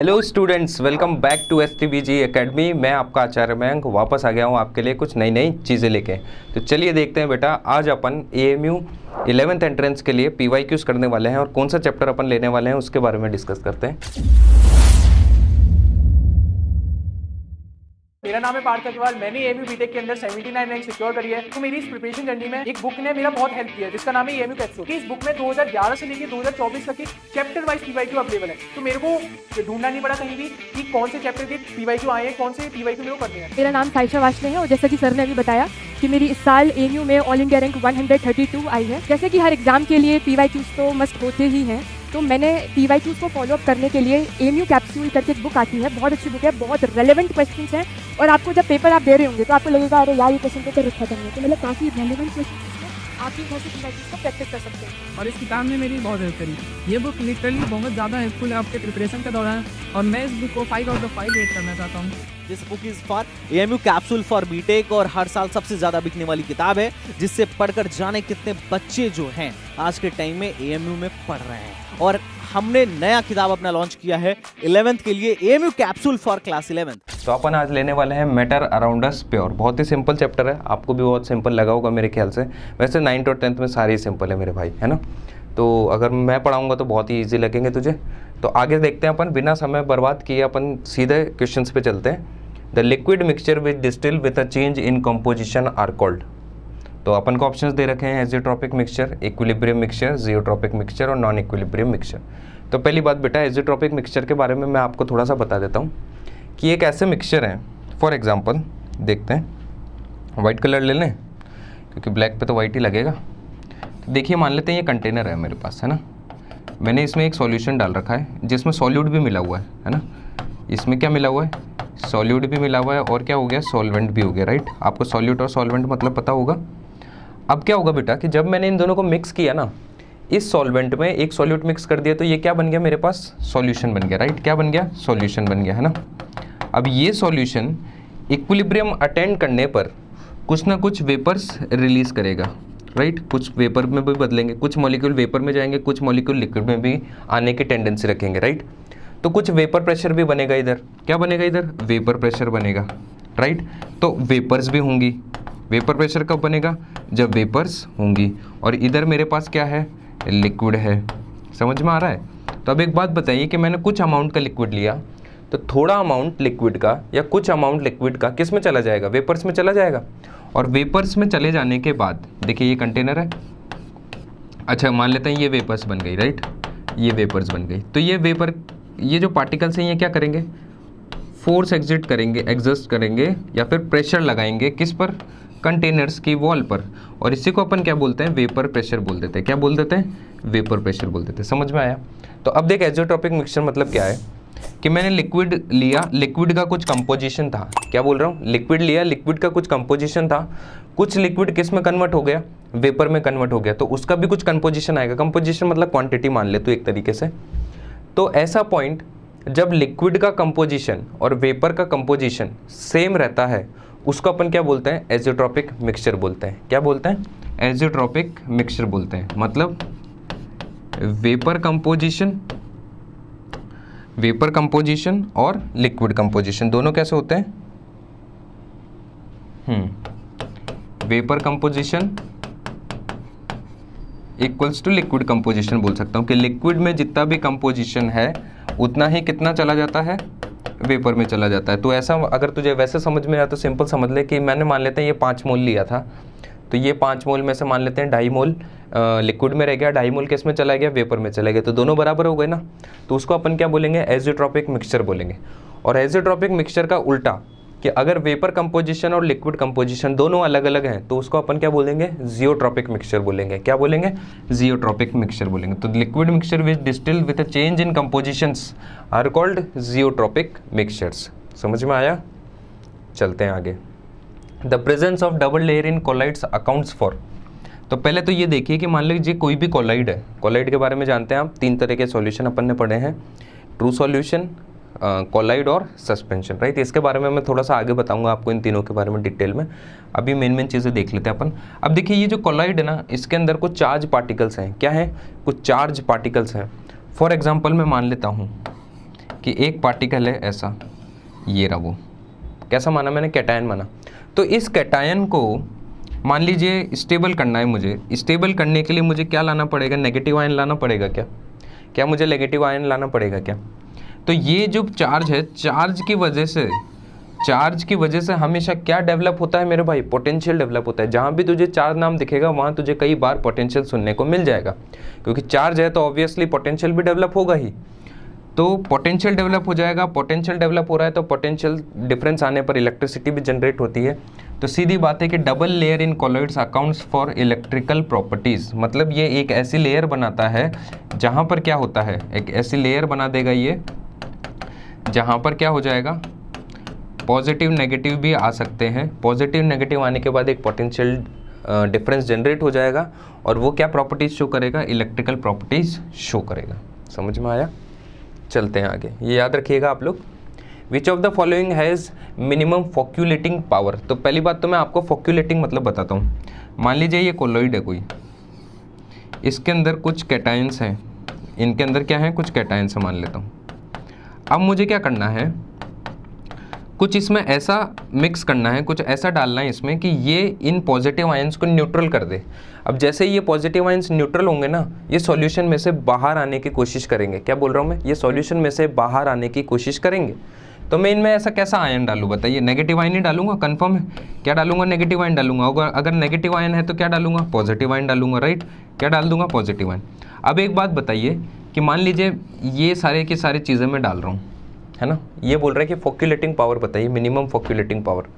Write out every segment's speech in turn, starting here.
Hello students, welcome back to STBG academy. मैं आपका आचार्य मयंक वापस आ गया हूँ आपके लिए कुछ नई नई चीज़ें लेके। तो चलिए देखते हैं बेटा, आज अपन AMU 11th एंट्रेंस के लिए PYQs करने वाले हैं और कौन सा चैप्टर अपन लेने वाले हैं उसके बारे में डिस्कस करते हैं। मेरा नाम है पार्थ अग्रवाल। मैंने AMU बीटेक के अंदर 79 रैंक सिक्योर करी है। तो मेरी इस प्रिपरेशन जर्नी में एक बुक ने मेरा बहुत हेल्प किया जिसका नाम है AMU कैप्सूल। इस बुक में 2011 से लेकर 2024 तक की चैप्टर वाइज PYQ अवेलेबल है। तो मेरे को ढूंढना नहीं पड़ा कहीं भी कि कौन से चैप्टर के PYQ आए हैं, कौन से PYQ मेरे को करने हैं। मेरा नाम साइशा वाशले है और जैसा कि सर ने अभी बताया कि मेरी इस साल AMU में ऑल इंडिया रैंक 132 आई है। जैसे कि हर एग्जाम के लिए PYQs तो मस्ट होते ही हैं, तो मैंने PYQs को फॉलो अप करने के लिए AMU कैप्सूल करके एक बुक आती है, बहुत अच्छी बुक है, बहुत रेलेवेंट क्वेश्चंस हैं और आपको जब पेपर आप दे रहे होंगे तो आपको लगेगा अरे यार ये क्वेश्चन पेपर रखा करना, तो मतलब काफ़ी रेलेवेंट क्वेश्चन आप भी बहुत से PYQs को प्रैक्टिस कर सकते हैं। और इस किताब ने मेरी बहुत हेल्प करी। ये बुक लिटरली बहुत ज़्यादा हेल्पफुल है आपके प्रिपरेशन के दौरान और मैं इस बुक को 5 आउट ऑफ 5 रेट करना चाहता हूँ। This book is for AMU capsule for BTech और हर साल सबसे ज्यादा बिकने वाली किताब है, जिससे पढ़कर जाने कितने बच्चे जो हैं आज के टाइम में AMU में पढ़ रहे हैं। और हमने नया किताब अपना लॉन्च किया है 11th के लिए, AMU capsule for class 11th। तो अपन आज लेने वाले हैं मैटर अराउंड अस प्योर। बहुत ही सिंपल चैप्टर है, आपको भी बहुत सिंपल लगा होगा मेरे ख्याल से। वैसे 9th और 10th में सारे ही सिंपल है मेरे भाई, है ना। तो अगर मैं पढ़ाऊँगा तो बहुत ही ईजी लगेंगे तुझे। तो आगे देखते हैं अपन, बिना समय बर्बाद किए अपन सीधे क्वेश्चंस पे चलते हैं। The liquid mixture which distil with a change in composition are called. तो अपन को ऑप्शंस दे रखे हैं azeotropic mixture, equilibrium mixture, zeotropic mixture और नॉन इक्विलिब्रियम मिक्सचर। तो पहली बात बेटा, एजियोट्रॉपिक मिक्सचर के बारे में मैं आपको थोड़ा सा बता देता हूँ कि एक ऐसे मिक्सचर हैं। फॉर एग्जांपल देखते हैं, वाइट कलर ले लें क्योंकि ब्लैक पे तो वाइट ही लगेगा। तो देखिए, मान लेते हैं ये कंटेनर है मेरे पास, है ना। मैंने इसमें एक सॉल्यूशन डाल रखा है जिसमें सॉल्यूट भी मिला हुआ है ना। इसमें क्या मिला हुआ है? सॉल्यूट भी मिला हुआ है और क्या हो गया? सॉल्वेंट भी हो गया, राइट। आपको सॉल्यूट और सॉल्वेंट मतलब पता होगा। अब क्या होगा बेटा कि जब मैंने इन दोनों को मिक्स किया ना, इस सॉल्वेंट में एक सॉल्यूट मिक्स कर दिया तो ये क्या बन गया मेरे पास? सॉल्यूशन बन गया, राइट। क्या बन गया? सॉल्यूशन बन गया, है ना। अब ये सॉल्यूशन इक्विलिब्रियम अटेंड करने पर कुछ ना कुछ वेपर्स रिलीज करेगा, राइट। कुछ वेपर में भी बदलेंगे, कुछ मॉलिक्यूल वेपर में जाएंगे, कुछ मॉलिक्यूल लिक्विड में भी आने की टेंडेंसी रखेंगे, राइट। तो कुछ वेपर प्रेशर भी बनेगा इधर। क्या बनेगा इधर? वेपर प्रेशर बनेगा, राइट। तो वेपर्स भी होंगी। वेपर प्रेशर कब बनेगा? जब वेपर्स होंगी। और इधर मेरे पास क्या है? लिक्विड है। समझ में आ रहा है? तो अब एक बात बताइए कि मैंने कुछ अमाउंट का लिक्विड लिया तो थोड़ा अमाउंट लिक्विड का या कुछ अमाउंट लिक्विड का किस में चला जाएगा? वेपर्स में चला जाएगा। और वेपर्स में चले जाने के बाद देखिए, ये कंटेनर है। अच्छा, मान लेते हैं ये वेपर्स बन गई, राइट। ये वेपर्स बन गई तो ये वेपर, ये जो पार्टिकल्स हैं ये क्या करेंगे? फोर्स एग्जस्ट करेंगे या फिर प्रेशर लगाएंगे किस पर? कंटेनर्स की वॉल पर। और इसी को अपन क्या बोलते हैं? वेपर प्रेशर बोल देते हैं। क्या बोल देते हैं? वेपर प्रेशर बोल देते हैं। समझ में आया? तो अब देख, एजियोट्रॉपिक मिक्सचर मतलब क्या है कि मैंने लिक्विड लिया, लिक्विड का कुछ कंपोजिशन था। क्या बोल रहा हूँ? लिक्विड लिया, लिक्विड का कुछ कंपोजिशन था। कुछ लिक्विड किस में कन्वर्ट हो गया? वेपर में कन्वर्ट हो गया। तो उसका भी कुछ कंपोजिशन आएगा। कंपोजिशन मतलब क्वांटिटी मान ले तो एक तरीके से। तो ऐसा पॉइंट जब लिक्विड का कंपोजिशन और वेपर का कंपोजिशन सेम रहता है उसको अपन क्या बोलते हैं? एजियोट्रॉपिक मिक्सचर बोलते हैं। क्या बोलते हैं? एजियोट्रॉपिक मिक्सचर बोलते हैं। मतलब वेपर कंपोजिशन और लिक्विड कंपोजिशन दोनों कैसे होते हैं? Vapour composition equals to liquid composition बोल सकता हूँ कि लिक्विड में जितना भी कंपोजिशन है उतना ही कितना चला जाता है? वेपर में चला जाता है। तो ऐसा अगर तुझे वैसे समझ में आया तो सिंपल समझ ले कि मैंने मान लेते हैं ये 5 मोल लिया था, तो ये 5 मोल में से मान लेते हैं 2.5 मोल लिक्विड में रह गया, 2.5 मोल किस में चला गया? वेपर में चला गया। तो दोनों बराबर हो गए ना। तो उसको अपन क्या बोलेंगे? एजियोट्रॉपिक मिक्सचर बोलेंगे। और एजियोट्रॉपिक मिक्सचर का उल्टा कि अगर वेपर कंपोजिशन और लिक्विड कंपोजिशन दोनों अलग अलग हैं तो उसको अपन क्या बोलेंगे? जियोट्रॉपिक मिक्सचर बोलेंगे। क्या बोलेंगे? जियोट्रॉपिक मिक्सचर बोलेंगे। तो liquid mixture which distil with a change in compositions are called zeotropic mixtures. समझ में आया? चलते हैं आगे। The presence of double layer in colloids accounts for. तो पहले तो ये देखिए कि मान लीजिए कोई भी कोलाइड है। कोलाइड के बारे में जानते हैं आप, 3 तरह के सॉल्यूशन अपन ने पढ़े हैं, ट्रू सॉल्यूशन, कोलाइड और सस्पेंशन, राइट। इसके बारे में मैं थोड़ा सा आगे बताऊंगा आपको इन तीनों के बारे में डिटेल में। अभी मेन चीज़ें देख लेते हैं अपन। अब देखिए, ये जो कोलाइड है ना, इसके अंदर कुछ चार्ज पार्टिकल्स हैं। क्या है? कुछ चार्ज पार्टिकल्स हैं। फॉर एग्जांपल मैं मान लेता हूँ कि एक पार्टिकल है ऐसा, ये रहा वो, कैसा माना मैंने, कैटायन माना। तो इस कैटायन को मान लीजिए स्टेबल करना है मुझे, स्टेबल करने के लिए मुझे क्या लाना पड़ेगा, नेगेटिव आयन लाना पड़ेगा क्या, क्या मुझे नेगेटिव आयन लाना पड़ेगा क्या। तो ये जो चार्ज है, चार्ज की वजह से हमेशा क्या डेवलप होता है मेरे भाई, पोटेंशियल डेवलप होता है। जहाँ भी तुझे चार्ज नाम दिखेगा वहाँ तुझे कई बार पोटेंशियल सुनने को मिल जाएगा, क्योंकि चार्ज है तो ऑब्वियसली पोटेंशियल भी डेवलप होगा ही। तो पोटेंशियल डेवलप हो जाएगा, पोटेंशियल डेवलप हो रहा है तो पोटेंशियल डिफरेंस आने पर इलेक्ट्रिसिटी भी जनरेट होती है। तो सीधी बात है कि double layer in colloids accounts for electrical properties, मतलब ये एक ऐसी लेयर बनाता है जहाँ पर क्या होता है, एक ऐसी लेयर बना देगा ये जहाँ पर क्या हो जाएगा, पॉजिटिव नेगेटिव भी आ सकते हैं। पॉजिटिव नेगेटिव आने के बाद एक पोटेंशियल डिफरेंस जनरेट हो जाएगा और वो क्या प्रॉपर्टीज़ शो करेगा, इलेक्ट्रिकल प्रॉपर्टीज़ शो करेगा। समझ में आया? चलते हैं आगे, ये याद रखिएगा आप लोग। Which of the following has minimum flocculating power. तो पहली बात तो मैं आपको फॉक्यूलेटिंग मतलब बताता हूँ। मान लीजिए ये कोलॉइड है कोई, इसके अंदर कुछ कैटायंस हैं, इनके अंदर क्या है, कुछ कैटायंस है मान लेता हूँ। अब मुझे क्या करना है, कुछ इसमें ऐसा मिक्स करना है, कुछ ऐसा डालना है इसमें कि ये इन पॉजिटिव आयंस को न्यूट्रल कर दे। अब जैसे ये पॉजिटिव आयंस न्यूट्रल होंगे ना, ये सॉल्यूशन में से बाहर आने की कोशिश करेंगे। क्या बोल रहा हूँ मैं, ये सॉल्यूशन में से बाहर आने की कोशिश करेंगे। तो मैं इनमें ऐसा कैसा आयन डालूँ बताइए, नेगेटिव आयन ही डालूंगा, कंफर्म है। क्या डालूंगा, नेगेटिव आयन डालूंगा। अगर नेगेटिव आयन है तो क्या डालूंगा, पॉजिटिव आयन डालूंगा, राइट। क्या डाल दूंगा, पॉजिटिव आयन। अब एक बात बताइए कि मान लीजिए ये सारे की सारी चीज़ें मैं डाल रहा हूँ, है ना। ये बोल रहा है कि फॉक्यूलेटिंग पावर बताइए, मिनिमम फॉक्यूलेटिंग पावर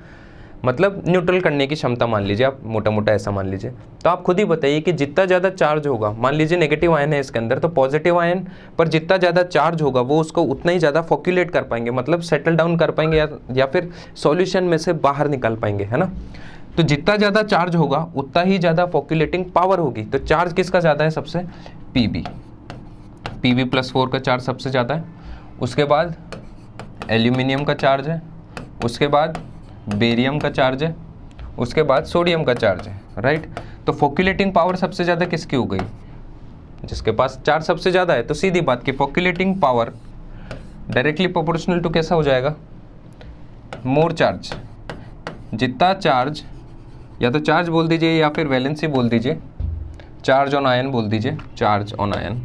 मतलब न्यूट्रल करने की क्षमता मान लीजिए आप, मोटा मोटा ऐसा मान लीजिए। तो आप खुद ही बताइए कि जितना ज़्यादा चार्ज होगा, मान लीजिए नेगेटिव आयन है इसके अंदर, तो पॉजिटिव आयन पर जितना ज़्यादा चार्ज होगा वो उसको उतना ही ज़्यादा फॉक्यूलेट कर पाएंगे, मतलब सेटल डाउन कर पाएंगे या फिर सॉल्यूशन में से बाहर निकाल पाएंगे, है ना। तो जितना ज़्यादा चार्ज होगा उतना ही ज़्यादा फॉक्यूलेटिंग पावर होगी। तो चार्ज किसका ज़्यादा है सबसे, Pb+4 का चार्ज सबसे ज़्यादा है। उसके बाद एल्यूमिनियम का चार्ज है, उसके बाद बेरियम का चार्ज है, उसके बाद सोडियम का चार्ज है, राइट। तो फॉक्यूलेटिंग पावर सबसे ज़्यादा किसकी हो गई, जिसके पास चार्ज सबसे ज़्यादा है। तो सीधी बात की फॉक्यूलेटिंग पावर डायरेक्टली प्रोपोर्शनल टू कैसा हो जाएगा, मोर चार्ज। जितना चार्ज, या तो चार्ज बोल दीजिए या फिर वैलेंसी बोल दीजिए, चार्ज ऑन आयन बोल दीजिए, चार्ज ऑन आयन।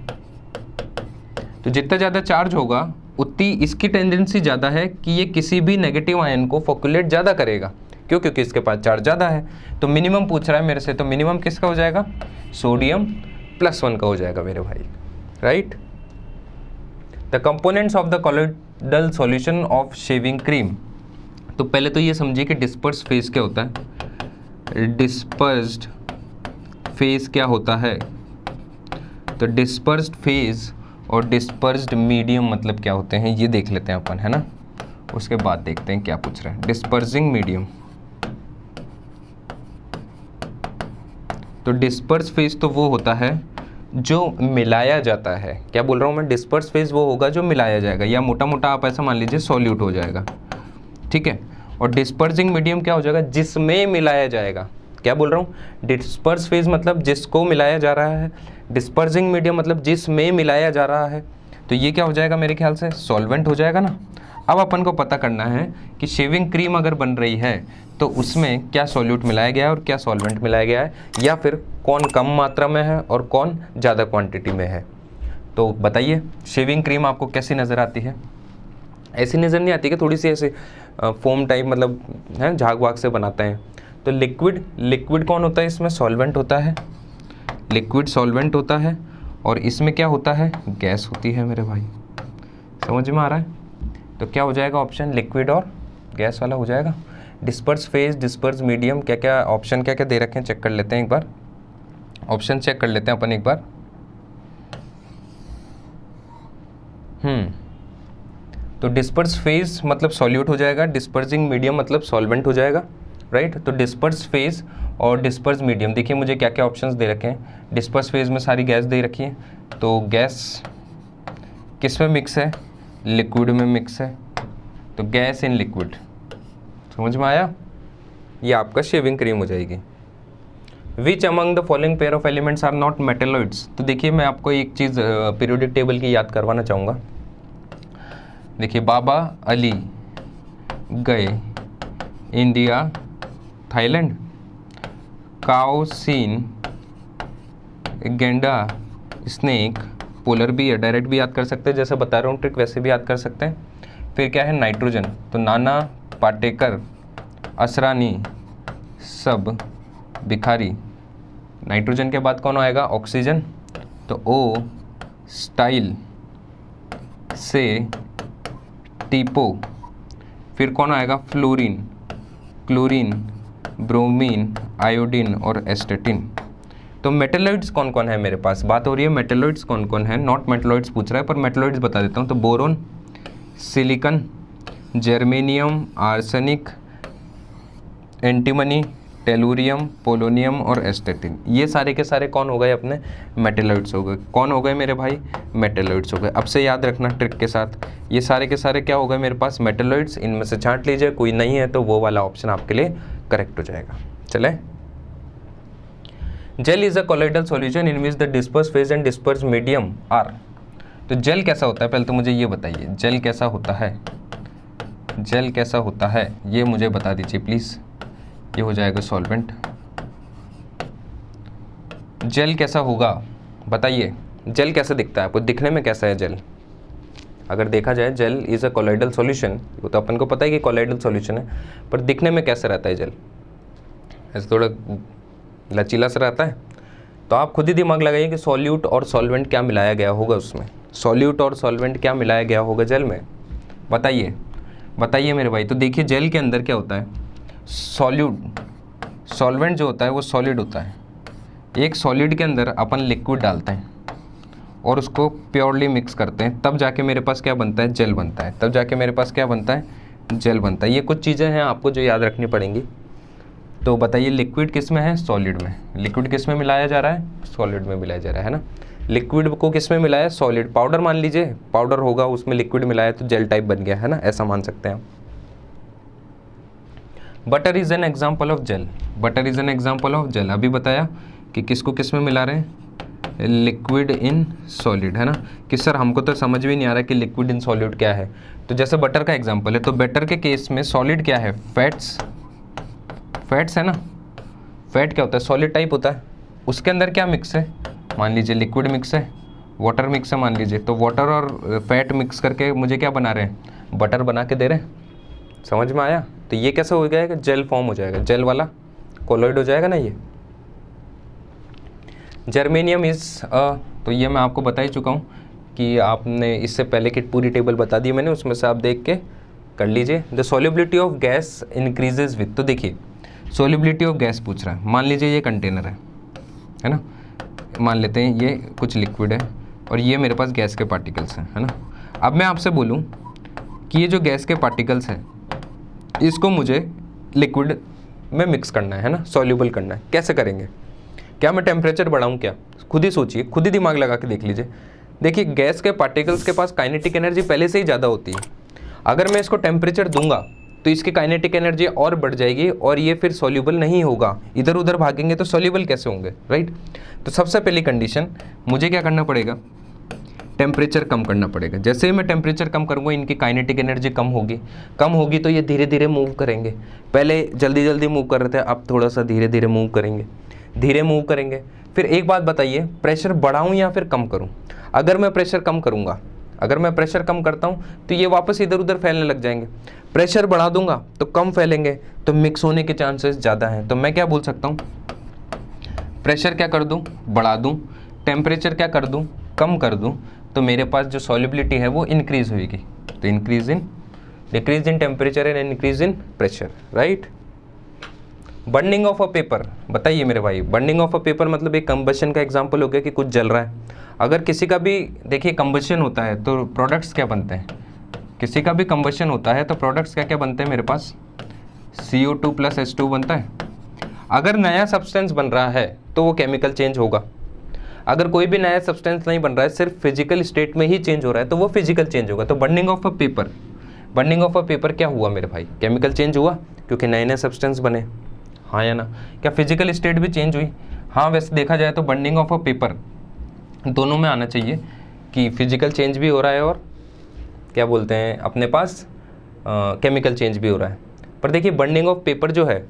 तो जितना ज़्यादा चार्ज होगा उतनी इसकी टेंडेंसी ज़्यादा है कि ये किसी भी नेगेटिव आयन को फॉक्यूलेट ज़्यादा करेगा। क्यों, क्योंकि इसके पास चार्ज ज़्यादा है। तो मिनिमम पूछ रहा है मेरे से, तो मिनिमम किसका हो जाएगा, सोडियम+1 का हो जाएगा मेरे भाई, right. The components of the colloidal solution of shaving cream. तो पहले तो ये समझिए कि डिस्पर्स फेज क्या होता है, डिस्पर्स्ड फेज क्या होता है। तो डिस्पर्स्ड फेज और डिस्पर्स्ड मीडियम मतलब क्या होते हैं ये देख लेते हैं अपन, है ना। उसके बाद देखते हैं क्या पूछ रहा है, डिस्पर्सिंग मीडियम। तो डिस्पर्स फेज तो वो होता है जो मिलाया जाता है। क्या बोल रहा हूँ मैं, डिस्पर्स फेज वो होगा जो मिलाया जाएगा, या मोटा मोटा आप ऐसा मान लीजिए सॉल्यूट हो जाएगा, ठीक है। और डिस्पर्सिंग मीडियम क्या हो जाएगा, जिसमें मिलाया जाएगा। क्या बोल रहा हूँ, डिस्पर्स फेज मतलब जिसको मिलाया जा रहा है, डिस्पर्सिंग मीडियम मतलब जिसमें मिलाया जा रहा है। तो ये क्या हो जाएगा मेरे ख्याल से, सॉल्वेंट हो जाएगा ना। अब अपन को पता करना है कि शेविंग क्रीम अगर बन रही है तो उसमें क्या सॉल्यूट मिलाया गया है और क्या सॉल्वेंट मिलाया गया है, या फिर कौन कम मात्रा में है और कौन ज़्यादा क्वांटिटी में है। तो बताइए शेविंग क्रीम आपको कैसी नज़र आती है, ऐसी नज़र नहीं आती कि थोड़ी सी ऐसे फोम टाइप, मतलब है झाग वाग से बनाते हैं। तो लिक्विड कौन होता है, इसमें सॉल्वेंट होता है, लिक्विड सॉल्वेंट होता है, और इसमें क्या होता है, गैस होती है मेरे भाई। समझ में आ रहा है। तो क्या हो जाएगा ऑप्शन, लिक्विड और गैस वाला हो जाएगा। डिस्पर्स फेज, डिस्पर्स मीडियम, क्या क्या ऑप्शन क्या क्या दे रखे हैं चेक कर लेते हैं एक बार, ऑप्शन चेक कर लेते हैं अपन एक बार। तो डिस्पर्स फेज मतलब सॉल्यूट हो जाएगा, डिस्पर्सिंग मीडियम मतलब सॉल्वेंट हो जाएगा, राइट। तो डिस्पर्स फेज और डिस्पर्स मीडियम, देखिए मुझे क्या क्या ऑप्शंस दे रखे हैं। डिस्पर्स फेज में सारी गैस दे रखी है, तो गैस किस में मिक्स है, लिक्विड में मिक्स है, तो गैस इन लिक्विड। समझ में आया, ये आपका शेविंग क्रीम हो जाएगी। Which among the following pair of elements are not metalloids. तो देखिए मैं आपको एक चीज़ पीरियोडिक टेबल की याद करवाना चाहूँगा। देखिए बाबा अली गए इंडिया थाईलैंड, काओ सीन गेंडा स्नेक पोलर बियर, डायरेक्ट भी याद कर सकते हैं जैसे बता रहा हूँ ट्रिक, वैसे भी याद कर सकते हैं। फिर क्या है नाइट्रोजन, तो नाना पाटेकर असरानी सब भिखारी। नाइट्रोजन के बाद कौन आएगा ऑक्सीजन, तो ओ स्टाइल से टीपो। फिर कौन आएगा फ्लोरीन, क्लोरीन, ब्रोमीन, आयोडीन और एस्टेटिन। तो मेटेलॉइड्स कौन कौन है मेरे पास, बात हो रही है मेटेलॉइड्स कौन कौन है, नॉट मेटेलॉइड्स पूछ रहा है पर मेटेलॉइड्स बता देता हूँ। तो boron, silicon, germanium, arsenic, antimony, tellurium, polonium और एस्टेटिन, ये सारे के सारे कौन हो गए अपने मेटेलॉइड्स हो गए। कौन हो गए मेरे भाई मेटेलॉइड्स हो गए। अब से याद रखना ट्रिक के साथ, ये सारे के सारे क्या हो गए मेरे पास मेटेलॉइड्स। इनमें से छांट लीजिए, कोई नहीं है तो वो वाला ऑप्शन आपके लिए करेक्ट हो जाएगा। चले, gel is a colloidal solution in which the disperse phase and disperse medium are. तो जेल कैसा होता है पहले तो मुझे ये बताइए, जेल कैसा होता है, जेल कैसा होता है ये मुझे बता दीजिए प्लीज़। ये हो जाएगा सॉल्वेंट। जेल कैसा होगा बताइए, जेल कैसे दिखता है आपको, दिखने में कैसा है जेल। अगर देखा जाए jail is a colloidal solution, वो तो अपन को पता है कि कोलोइडल सॉल्यूशन है, पर दिखने में कैसा रहता है जेल, ऐसे थोड़ा लचीला सा रहता है। तो आप खुद ही दिमाग लगाइए कि सॉल्यूट और सॉल्वेंट क्या मिलाया गया होगा उसमें, सॉल्यूट और सॉल्वेंट क्या मिलाया गया होगा जेल में, बताइए बताइए मेरे भाई। तो देखिए जेल के अंदर क्या होता है, सॉल्यूट, सॉल्वेंट जो होता है वो सॉलिड होता है। एक सॉलिड के अंदर अपन लिक्विड डालते हैं और उसको प्योरली मिक्स करते हैं, तब जाके मेरे पास क्या बनता है, जेल बनता है। तब जाके मेरे पास क्या बनता है, जेल बनता है। ये कुछ चीज़ें हैं आपको जो याद रखनी पड़ेंगी। तो बताइए लिक्विड किस में है, सॉलिड में। लिक्विड किस में मिलाया जा रहा है, सॉलिड में मिलाया जा रहा है ना। लिक्विड को किस में मिलाया, सॉलिड। पाउडर मान लीजिए, पाउडर होगा उसमें लिक्विड मिलाया तो जेल टाइप बन गया है ना, ऐसा मान सकते हैं आप। Butter is an example of gel, butter is an example of gel. अभी बताया कि किसको किस में मिला रहे हैं, लिक्विड इन सॉलिड, है ना। कि सर हमको तो समझ भी नहीं आ रहा कि लिक्विड इन सॉलिड क्या है। तो जैसे बटर का एग्जाम्पल है, तो बटर के केस में सॉलिड क्या है, फैट्स, फैट्स है ना। फैट क्या होता है, सॉलिड टाइप होता है। उसके अंदर क्या मिक्स है, मान लीजिए लिक्विड मिक्स है, वाटर मिक्स है मान लीजिए। तो वाटर और फैट मिक्स करके मुझे क्या बना रहे हैं, बटर बना के दे रहे हैं। समझ में आया। तो ये कैसे हो जाएगा, जेल फॉर्म हो जाएगा, जेल वाला कोलोइड हो जाएगा ना ये। जर्मेनियम इज़ तो ये मैं आपको बता ही चुका हूँ कि आपने इससे पहले की पूरी टेबल बता दी मैंने, उसमें से आप देख के कर लीजिए। The solubility of gas increases with, तो देखिए सॉल्युबिलिटी ऑफ गैस पूछ रहा है। मान लीजिए ये कंटेनर है ना, मान लेते हैं ये कुछ लिक्विड है और ये मेरे पास गैस के पार्टिकल्स हैं, है ना। अब मैं आपसे बोलूँ कि ये जो गैस के पार्टिकल्स हैं इसको मुझे लिक्विड में मिक्स करना है ना, सॉल्युबल करना है। कैसे करेंगे, क्या मैं टेम्परेचर बढ़ाऊँ क्या, खुद ही सोचिए, खुद ही दिमाग लगा के देख लीजिए। देखिए गैस के पार्टिकल्स के पास काइनेटिक एनर्जी पहले से ही ज़्यादा होती है। अगर मैं इसको टेम्परेचर दूंगा तो इसकी काइनेटिक एनर्जी और बढ़ जाएगी और ये फिर सॉल्युबल नहीं होगा, इधर उधर भागेंगे तो सॉल्युबल कैसे होंगे, राइट। तो सबसे पहली कंडीशन मुझे क्या करना पड़ेगा, टेम्परेचर कम करना पड़ेगा। जैसे ही मैं टेम्परेचर कम करूँगा इनकी काइनेटिक एनर्जी कम होगी तो ये धीरे धीरे मूव करेंगे। पहले जल्दी जल्दी मूव कर रहे थे, अब थोड़ा सा धीरे धीरे मूव करेंगे, धीरे मूव करेंगे। फिर एक बात बताइए, प्रेशर बढ़ाऊँ या फिर कम करूँ। अगर मैं प्रेशर कम करूँगा, अगर मैं प्रेशर कम करता हूँ तो ये वापस इधर उधर फैलने लग जाएंगे। प्रेशर बढ़ा दूंगा तो कम फैलेंगे, तो मिक्स होने के चांसेस ज़्यादा हैं। तो मैं क्या बोल सकता हूँ, प्रेशर क्या कर दूँ, बढ़ा दूँ, टेम्परेचर क्या कर दूँ, कम कर दूँ, तो मेरे पास जो सॉल्युबिलिटी है वो इंक्रीज़ होगी। तो decrease in temperature and increase in pressure, right. Burning of a paper, बताइए मेरे भाई, बर्निंग ऑफ अ पेपर मतलब एक कंबशन का एग्जाम्पल हो गया कि कुछ जल रहा है। अगर किसी का भी देखिए कंबशन होता है तो प्रोडक्ट्स क्या बनते हैं, किसी का भी कंबशन होता है तो प्रोडक्ट्स क्या क्या बनते हैं मेरे पास, CO2 + H2 बनता है। अगर नया सब्सटेंस बन रहा है तो वो केमिकल चेंज होगा। अगर कोई भी नया सब्सटेंस नहीं बन रहा है, सिर्फ फिजिकल स्टेट में ही चेंज हो रहा है, तो वो फिजिकल चेंज होगा। तो burning of a paper, burning of a paper क्या हुआ मेरे भाई, केमिकल चेंज हुआ क्योंकि नए नए सब्सटेंस बने, हाँ या ना। क्या फिजिकल स्टेट भी चेंज हुई, हाँ। वैसे देखा जाए तो बर्निंग ऑफ अ पेपर दोनों में आना चाहिए कि फिजिकल चेंज भी हो रहा है और क्या बोलते हैं अपने पास केमिकल चेंज भी हो रहा है। पर देखिए बर्निंग ऑफ पेपर जो है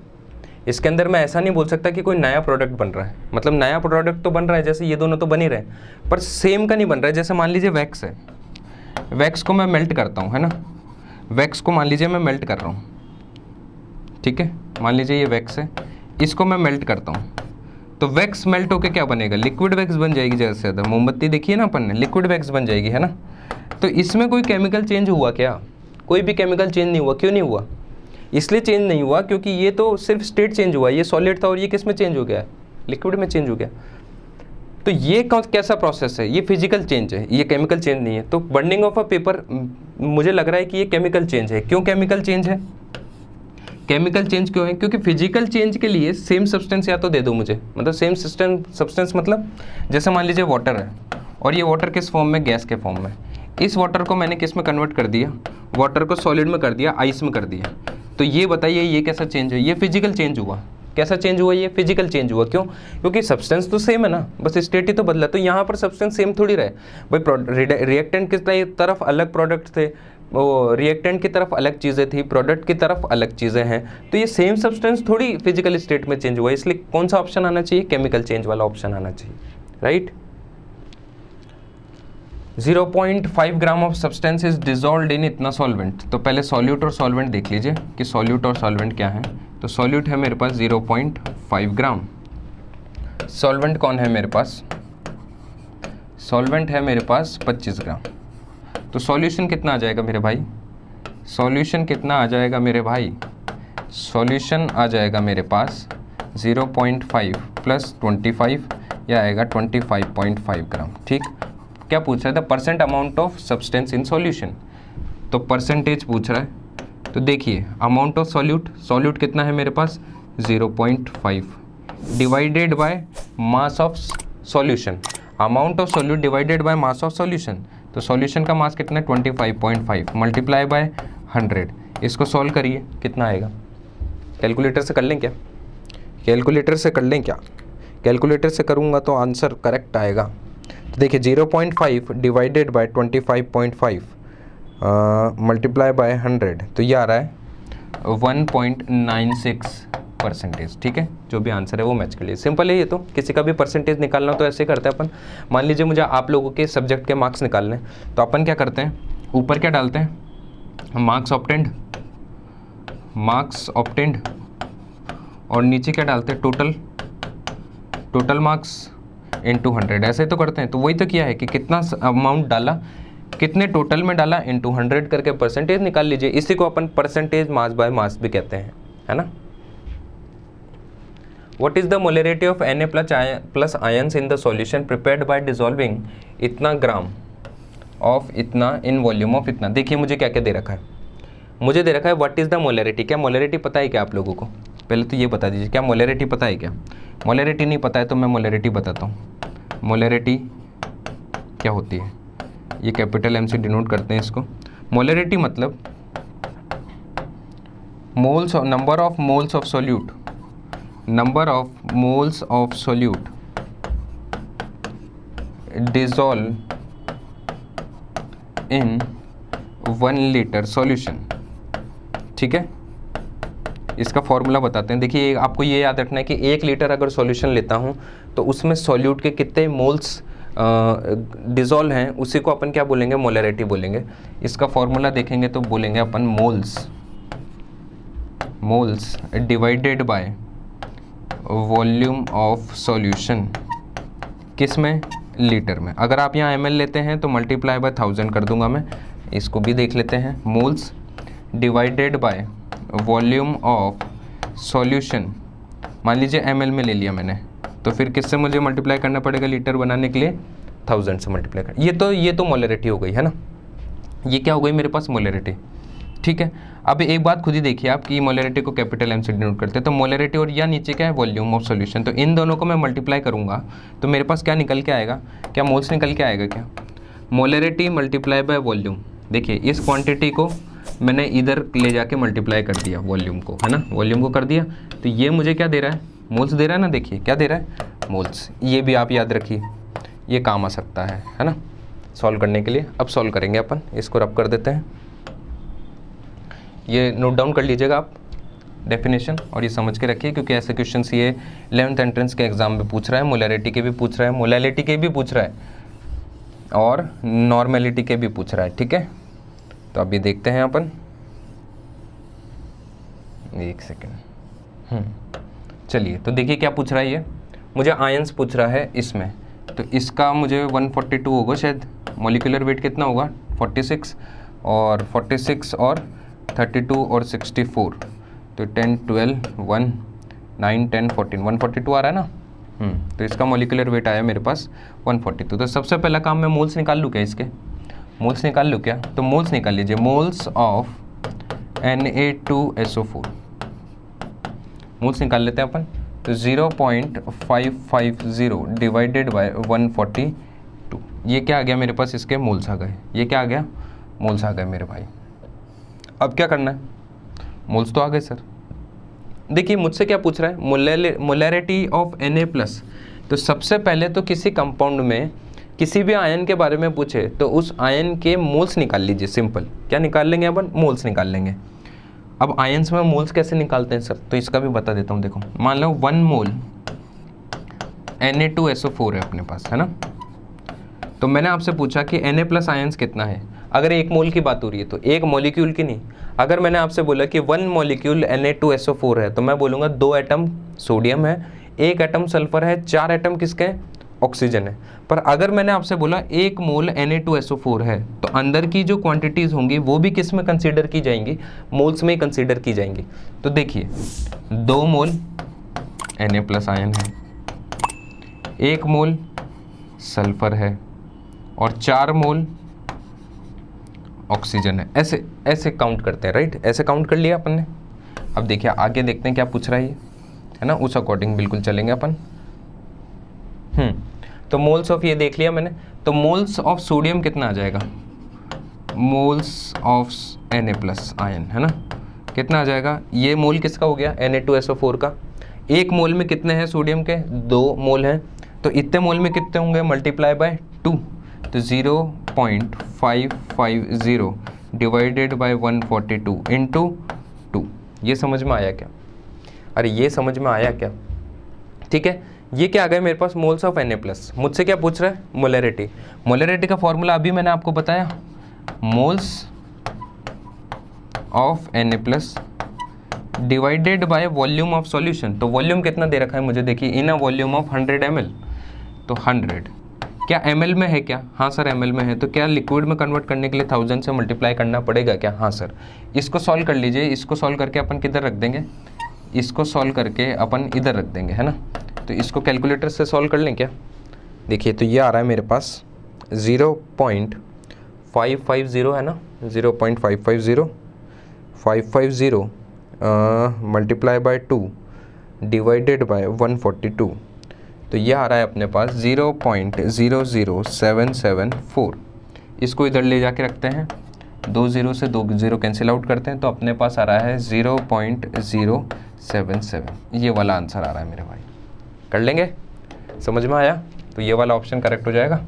इसके अंदर मैं ऐसा नहीं बोल सकता कि कोई नया प्रोडक्ट बन रहा है। मतलब नया प्रोडक्ट तो बन रहा है, जैसे ये दोनों तो बन ही रहे हैं, पर सेम का नहीं बन रहा है। जैसे मान लीजिए वैक्स है, वैक्स को मैं मेल्ट करता हूँ, है ना, वैक्स को मान लीजिए मैं मेल्ट कर रहा हूँ, ठीक है, मान लीजिए ये वैक्स है, इसको मैं मेल्ट करता हूँ, तो वैक्स मेल्ट होकर क्या बनेगा, लिक्विड वैक्स बन जाएगी। ज़्यादा से ज़्यादा मोमबत्ती देखिए ना अपन ने, लिक्विड वैक्स बन जाएगी, है ना। तो इसमें कोई केमिकल चेंज हुआ क्या? कोई भी केमिकल चेंज नहीं हुआ। क्यों नहीं हुआ? इसलिए चेंज नहीं हुआ क्योंकि ये तो सिर्फ स्टेट चेंज हुआ, ये सॉलिड था और ये किस में चेंज हो गया, लिक्विड में चेंज हो गया। तो ये कैसा प्रोसेस है, ये फिजिकल चेंज है, ये केमिकल चेंज नहीं है। तो बर्निंग ऑफ अ पेपर मुझे लग रहा है कि ये केमिकल चेंज है। क्यों केमिकल चेंज है? केमिकल चेंज क्यों है? क्योंकि फिजिकल चेंज के लिए सेम सब्सटेंस या तो दे दो मुझे, मतलब सेम सब्सटेंस मतलब जैसे मान लीजिए वाटर है और ये वाटर किस फॉर्म में, गैस के फॉर्म में। इस वाटर को मैंने किस में कन्वर्ट कर दिया, वाटर को सॉलिड में कर दिया, आइस में कर दिया। तो ये बताइए ये कैसा चेंज है? ये फिजिकल चेंज हुआ। कैसा चेंज हुआ? ये फिजिकल चेंज हुआ। क्यों? क्योंकि सब्सटेंस तो सेम है ना, बस स्टेट ही तो बदला। तो यहाँ पर सब्सटेंस सेम थोड़ी रहे भाई। रिएक्टेंट की तरफ अलग प्रोडक्ट थे, वो रिएक्टेंट की तरफ अलग चीज़ें थी, प्रोडक्ट की तरफ अलग चीज़ें हैं। तो ये सेम सब्सटेंस थोड़ी फिजिकल स्टेट में चेंज हुआ। इसलिए कौन सा ऑप्शन आना चाहिए? केमिकल चेंज वाला ऑप्शन आना चाहिए, right. 0.5 gram of substance is dissolved in इतना सॉल्वेंट। तो पहले सॉल्यूट और सॉल्वेंट देख लीजिए कि सॉल्यूट और सॉल्वेंट क्या है। तो सॉल्यूट है मेरे पास 0.5 ग्राम। सॉल्वेंट कौन है मेरे पास? सॉल्वेंट है मेरे पास 25 ग्राम। तो सॉल्यूशन कितना आ जाएगा मेरे भाई? सॉल्यूशन कितना आ जाएगा मेरे भाई? सॉल्यूशन आ जाएगा मेरे पास 0.5 प्लस 25 या आएगा 25.5 ग्राम। ठीक, क्या पूछ रहा था? Percent amount of substance in solution. तो परसेंटेज पूछ रहा है। तो देखिए अमाउंट ऑफ सॉल्यूट कितना है मेरे पास? 0.5 divided by mass of solution. Amount of solute divided by mass of solution. तो सॉल्यूशन का मास कितना है? 25.5 मल्टीप्लाई बाय 100। इसको सॉल्व करिए, कितना आएगा? कैलकुलेटर से कर लें क्या? कैलकुलेटर से कर लें क्या? कैलकुलेटर से करूँगा तो आंसर करेक्ट आएगा। तो देखिए 0.5 डिवाइडेड बाय 25.5 मल्टीप्लाई बाय 100, तो ये आ रहा है 1.96%। ठीक है, जो भी आंसर है वो मैच कर लिए। सिंपल है ये तो। किसी का भी परसेंटेज निकालना तो ऐसे करते हैं अपन। मान लीजिए मुझे आप लोगों के सब्जेक्ट के मार्क्स निकालने, तो अपन क्या करते हैं? ऊपर क्या डालते हैं? मार्क्स ऑब्टेंड, और नीचे क्या डालते हैं? Total marks into 100। ऐसे तो करते हैं। तो वही तो किया है कि कितना अमाउंट डाला, कितने टोटल में डाला, इंटू 100 करके परसेंटेज निकाल लीजिए। इसी को अपन परसेंटेज मास बाय मास भी कहते हैं, है ना। What is the molarity of Na plus ions in the solution prepared by dissolving इतना ग्राम ऑफ इतना इन वॉल्यूम ऑफ इतना? देखिए मुझे क्या क्या दे रखा है। मुझे दे रखा है व्हाट इज़ द मोलैरिटी। क्या मोलैरिटी पता है क्या आप लोगों को? पहले तो ये बता दीजिए, क्या मोलैरिटी पता है क्या? मोलैरिटी नहीं पता है तो मैं मोलैरिटी बताता हूँ। मोलैरिटी क्या होती है? ये कैपिटल एम से डिनोट करते हैं इसको। मोलैरिटी मतलब moles, number of moles of solute, number of moles of solute dissolve in 1 litre solution. ठीक है, इसका फॉर्मूला बताते हैं। देखिए आपको ये याद रखना है कि 1 लीटर अगर सॉल्यूशन लेता हूँ तो उसमें सॉल्यूट के कितने मोल्स डिसॉल्व हैं, उसी को अपन क्या बोलेंगे? मोलैरिटी बोलेंगे। इसका फॉर्मूला देखेंगे तो बोलेंगे अपन moles divided by volume of solution. किस में? लीटर में। अगर आप यहाँ ml लेते हैं तो मल्टीप्लाई बाय 1000 कर दूंगा मैं। इसको भी देख लेते हैं। Moles divided by volume of solution, मान लीजिए ml में ले लिया मैंने, तो फिर किससे मुझे मल्टीप्लाई करना पड़ेगा लीटर बनाने के लिए? 1000 से मल्टीप्लाई कर। ये तो मोलैरिटी हो गई, है ना। ये क्या हो गई मेरे पास? मोलैरिटी। ठीक है, अब एक बात खुद ही देखिए आप कि मोलैरिटी को कैपिटल एम से डिनोट करते हैं। तो मोलैरिटी और या नीचे क्या है? Volume of solution. तो इन दोनों को मैं मल्टीप्लाई करूँगा तो मेरे पास क्या निकल के आएगा? क्या मोल्स निकल के आएगा क्या? Molarity multiply by volume. देखिए इस क्वांटिटी को मैंने इधर ले जाके मल्टीप्लाई कर दिया वॉल्यूम को, है ना, वॉल्यूम को कर दिया। तो ये मुझे क्या दे रहा है? मोल्स दे रहा है ना। देखिए क्या दे रहा है? मोल्स। ये भी आप याद रखिए, ये काम आ सकता है ना। सॉल्व करने के लिए। अब सॉल्व करेंगे अपन, इसको रब कर देते हैं। ये नोट डाउन कर लीजिएगा आप डेफिनेशन, और ये समझ के रखिए क्योंकि ऐसे क्वेश्चन ये 11th एंट्रेंस के एग्जाम में पूछ रहा है, मोलैरिटी के भी पूछ रहा है, मोलैलिटी के भी पूछ रहा है और नॉर्मेलिटी के भी पूछ रहा है, ठीक है। तो अभी देखते हैं अपन, एक सेकेंड। चलिए, तो देखिए क्या पूछ रहा है ये, मुझे आयंस पूछ रहा है इसमें, तो इसका मुझे 142 होगा शायद, मॉलिक्यूलर वेट कितना होगा 46, और 46 और 32 और 64, तो 10 12 1 9 10 14 142 आ रहा है ना। तो इसका मॉलिक्यूलर वेट आया मेरे पास 142। तो सबसे पहला काम मैं मोल्स निकाल लूँ क्या, इसके मोल्स निकाल लूँ क्या, तो मोल्स निकाल लीजिए। मोल्स ऑफ Na2SO4 मोल्स निकाल लेते हैं अपन, तो 0.550 डिवाइडेड बाय 142, ये क्या आ गया मेरे पास, इसके मोल्स आ गए। ये क्या आ गया, मोल्स आ गए मेरे भाई। अब क्या करना है, मोल्स तो आ गए सर। देखिए मुझसे क्या पूछ रहा है, मोलैरिटी ऑफ Na+। तो सबसे पहले तो किसी कंपाउंड में किसी भी आयन के बारे में पूछे तो उस आयन के मोल्स निकाल लीजिए। सिंपल, क्या निकाल लेंगे अपन, मोल्स निकाल लेंगे। अब आयंस में मोल्स कैसे निकालते हैं सर, तो इसका भी बता देता हूँ। देखो मान लो 1 मोल Na2SO4 है अपने पास, है ना। तो मैंने आपसे पूछा कि Na+ आयंस कितना है। अगर 1 मोल की बात हो रही है तो 1 मॉलिक्यूल की नहीं। अगर मैंने आपसे बोला कि 1 मॉलिक्यूल Na2SO4 है तो मैं बोलूँगा 2 एटम सोडियम है, 1 एटम सल्फर है, 4 एटम किसके हैं, ऑक्सीजन है। पर अगर मैंने आपसे बोला 1 मोल Na2SO4 है तो अंदर की जो क्वांटिटीज़ होंगी वो भी किस में कंसीडर की जाएंगी, मोल्स में कंसीडर की जाएंगी। तो देखिए 2 मोल Na+ आयन है, 1 मोल सल्फर है और 4 मोल ऑक्सीजन है। ऐसे ऐसे काउंट करते हैं, राइट, ऐसे काउंट कर लिया अपन ने। अब देखिए आगे देखते हैं क्या पूछ रहा है ये, है ना, उस अकॉर्डिंग बिल्कुल चलेंगे अपन। तो मोल्स ऑफ ये देख लिया मैंने, तो मोल्स ऑफ सोडियम कितना आ जाएगा, मोल्स ऑफ Na+ आयन, है ना, कितना आ जाएगा। ये मोल किसका हो गया, Na2SO4 का। 1 मोल में कितने हैं सोडियम के, 2 मोल हैं, तो इतने मोल में कितने होंगे, मल्टीप्लाई बाय 2, तो 0.550 डिवाइडेड बाय 142 इंटू 2। ये समझ में आया क्या, अरे ये समझ में आया क्या, ठीक है। ये क्या आ गया मेरे पास, मोल्स ऑफ Na+। मुझसे क्या पूछ रहा है, मोलैरिटी। मोलैरिटी का फॉर्मूला अभी मैंने आपको बताया, moles of Na+ divided by volume of solution. तो वॉल्यूम कितना दे रखा है मुझे, देखिए इन अ वॉल्यूम ऑफ 100 ml, तो 100 क्या ml में है क्या, हाँ सर ml में है। तो क्या लिक्विड में कन्वर्ट करने के लिए 1000 से मल्टीप्लाई करना पड़ेगा क्या, हाँ सर। इसको सॉल्व कर लीजिए, इसको सॉल्व करके अपन किधर रख देंगे, इसको सॉल्व करके अपन इधर रख देंगे, है ना। तो इसको कैलकुलेटर से सॉल्व कर लें क्या, देखिए तो ये आ रहा है मेरे पास 0.550 है ना, 0.550 मल्टीप्लाई बाय 2 डिवाइडेड बाय 142, तो ये आ रहा है अपने पास 0.00774। इसको इधर ले जाके रखते हैं, 2 0 से 2 0 कैंसिल आउट करते हैं, तो अपने पास आ रहा है 0.077। ये वाला आंसर आ रहा है मेरे भाई, कर लेंगे, समझ में आया। तो ये वाला ऑप्शन करेक्ट हो जाएगा।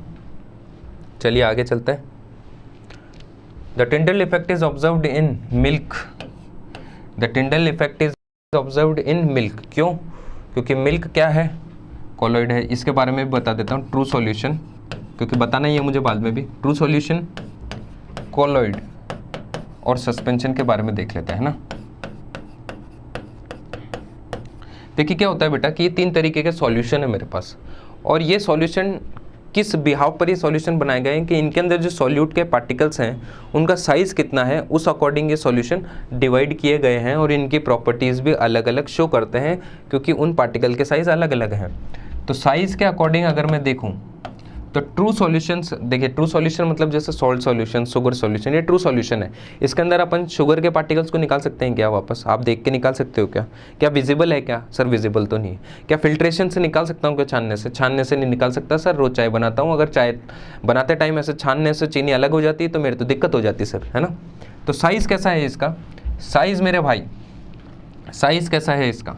चलिए आगे चलते हैं। The टिंडल effect is observed in milk. The टिंडल effect is observed in milk, क्यों, क्योंकि मिल्क क्या है, कॉलॉइड है। इसके बारे में भी बता देता हूँ, ट्रू सॉल्यूशन, क्योंकि बताना ही है मुझे बाद में भी। ट्रू सॉल्यूशन, कॉलॉइड और सस्पेंशन के बारे में देख लेते हैं ना। देखिए क्या होता है बेटा कि ये 3 तरीके के सॉल्यूशन है मेरे पास, और ये सॉल्यूशन किस बिहाव पर ये सॉल्यूशन बनाए गए हैं कि इनके अंदर जो सॉल्यूट के पार्टिकल्स हैं उनका साइज़ कितना है, उस अकॉर्डिंग ये सॉल्यूशन डिवाइड किए गए हैं, और इनकी प्रॉपर्टीज़ भी अलग अलग शो करते हैं क्योंकि उन पार्टिकल के साइज़ अलग अलग हैं। तो साइज़ के अकॉर्डिंग अगर मैं देखूँ तो ट्रू सॉल्यूशंस, देखिए ट्रू सॉल्यूशन मतलब जैसे सॉल्ट सॉल्यूशन, शुगर सॉल्यूशन, ये ट्रू सॉल्यूशन है। इसके अंदर अपन शुगर के पार्टिकल्स को निकाल सकते हैं क्या, वापस आप देख के निकाल सकते हो क्या, क्या विजिबल है क्या, सर विजिबल तो नहीं है। क्या फिल्ट्रेशन से निकाल सकता हूँ क्या, छानने से, छानने से नहीं निकाल सकता सर, रोज़ चाय बनाता हूँ, अगर चाय बनाते टाइम ऐसे छानने से चीनी अलग हो जाती है तो मेरे तो दिक्कत हो जाती है सर, है ना। तो साइज़ कैसा है इसका, साइज़ मेरे भाई, साइज़ कैसा है इसका,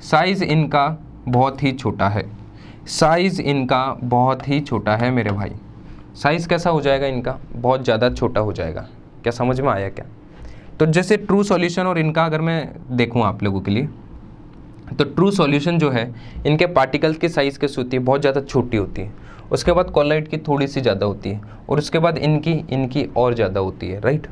साइज़ इनका बहुत ही छोटा है, साइज़ इनका बहुत ही छोटा है मेरे भाई, साइज़ कैसा हो जाएगा इनका, बहुत ज़्यादा छोटा हो जाएगा। क्या समझ में आया क्या? तो जैसे ट्रू सॉल्यूशन और इनका अगर मैं देखूँ आप लोगों के लिए, तो ट्रू सॉल्यूशन जो है इनके पार्टिकल्स की साइज़ कैसी होती है, बहुत ज़्यादा छोटी होती है। उसके बाद कोलाइड की थोड़ी सी ज़्यादा होती है और उसके बाद इनकी और ज़्यादा होती है, राइट।